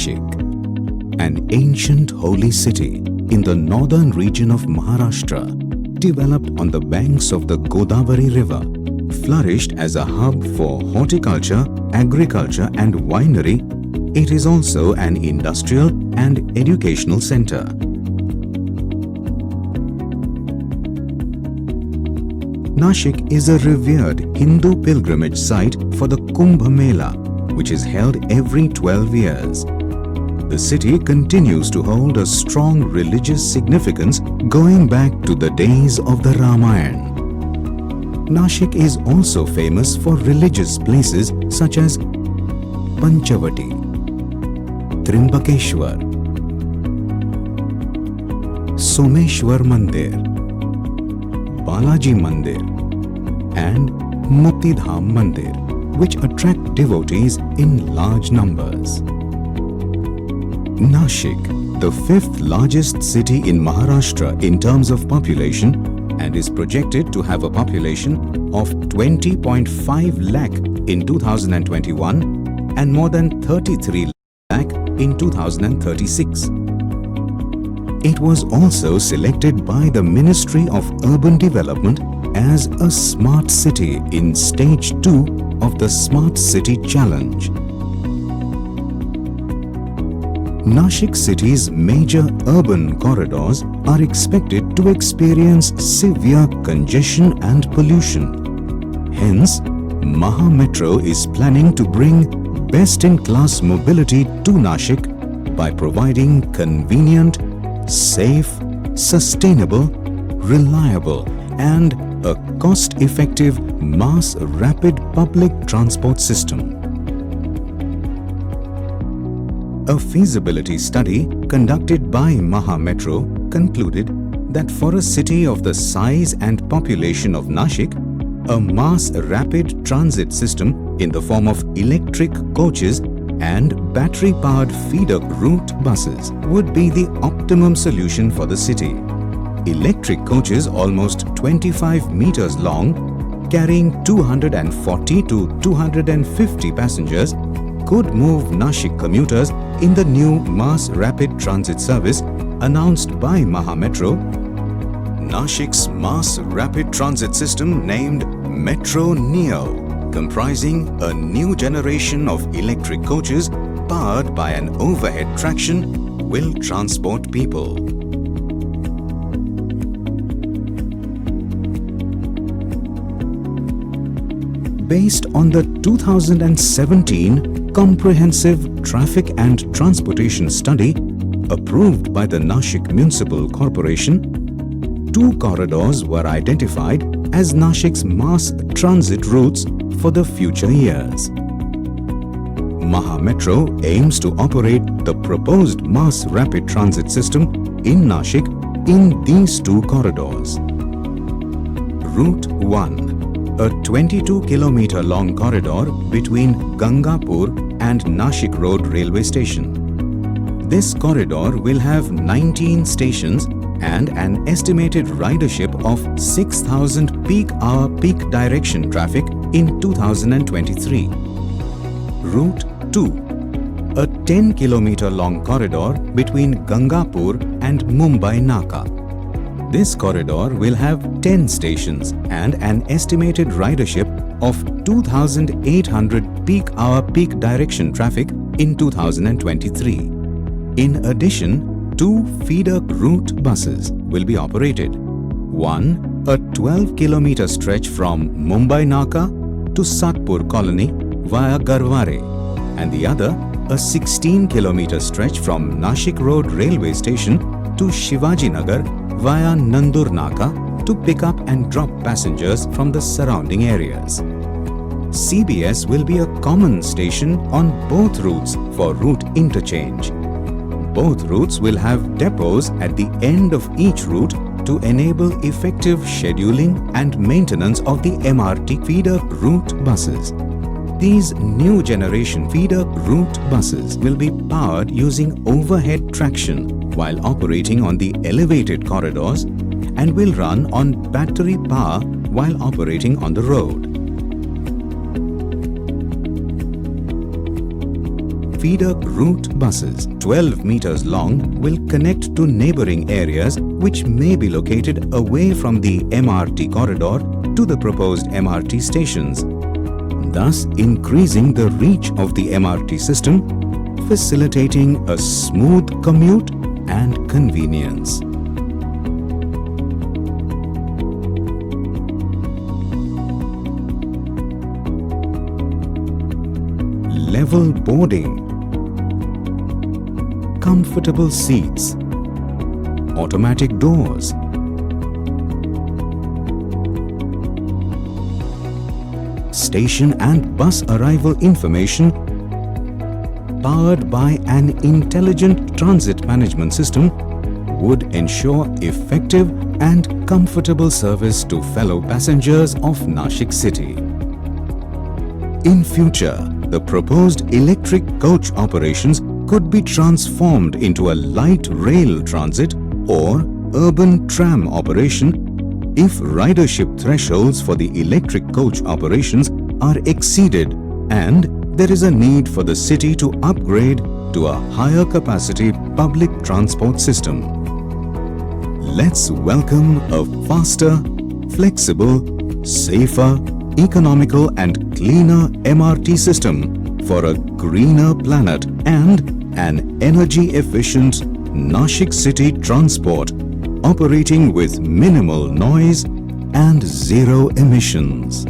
Nashik, an ancient holy city in the northern region of Maharashtra, developed on the banks of the Godavari river, flourished as a hub for horticulture, agriculture and winery. It is also an industrial and educational center. Nashik is a revered Hindu pilgrimage site for the Kumbh Mela, which is held every 12 years. The city continues to hold a strong religious significance going back to the days of the Ramayana. Nashik is also famous for religious places such as Panchavati, Trimbakeshwar, Someshwar Mandir, Balaji Mandir and Muktidham Mandir, which attract devotees in large numbers. Nashik, the fifth largest city in Maharashtra in terms of population, and is projected to have a population of 20.5 lakh in 2021 and more than 33 lakh in 2036. It was also selected by the Ministry of Urban Development as a smart city in Stage 2 of the Smart City Challenge. Nashik city's major urban corridors are expected to experience severe congestion and pollution. Hence, Maha Metro is planning to bring best-in-class mobility to Nashik by providing convenient, safe, sustainable, reliable and a cost-effective mass rapid public transport system. A feasibility study conducted by Maha Metro concluded that for a city of the size and population of Nashik, a mass rapid transit system in the form of electric coaches and battery-powered feeder route buses would be the optimum solution for the city. Electric coaches almost 25 meters long, carrying 240 to 250 passengers, could move Nashik commuters in the new mass rapid transit service announced by Maha Metro. Nashik's mass rapid transit system named Metro Neo, comprising a new generation of electric coaches powered by an overhead traction, will transport people. Based on the 2017 Comprehensive Traffic and Transportation Study approved by the Nashik Municipal Corporation, 2 corridors were identified as Nashik's mass transit routes for the future years. Maha Metro aims to operate the proposed mass rapid transit system in Nashik in these 2 corridors. Route 1, a 22-kilometer long corridor between Gangapur and Nashik Road Railway Station. This corridor will have 19 stations and an estimated ridership of 6,000 peak-hour peak direction traffic in 2023. Route 2, a 10-kilometer long corridor between Gangapur and Mumbai Naka. This corridor will have 10 stations and an estimated ridership of 2,800 peak-hour peak direction traffic in 2023. In addition, 2 feeder route buses will be operated. One, a 12-kilometer stretch from Mumbai Naka to Satpur Colony via Garware, and the other, a 16-kilometer stretch from Nashik Road Railway Station to Shivaji Nagar via Nandur Naka to pick up and drop passengers from the surrounding areas. CBS will be a common station on both routes for route interchange. Both routes will have depots at the end of each route to enable effective scheduling and maintenance of the MRT feeder route buses. These new generation feeder route buses will be powered using overhead traction while operating on the elevated corridors and will run on battery power while operating on the road. feeder route buses, 12 meters long, will connect to neighboring areas which may be located away from the MRT corridor to the proposed MRT stations, thus increasing the reach of the MRT system, facilitating a smooth commute and convenience. Level boarding, comfortable seats, automatic doors, station and bus arrival information powered by an intelligent transit management system would ensure effective and comfortable service to fellow passengers of Nashik city. In future, the proposed electric coach operations could be transformed into a light rail transit or urban tram operation if ridership thresholds for the electric coach operations are exceeded and there is a need for the city to upgrade to a higher capacity public transport system. Let's welcome a faster, flexible, safer, economical and cleaner MRT system for a greener planet and an energy-efficient Nashik city transport operating with minimal noise and zero emissions.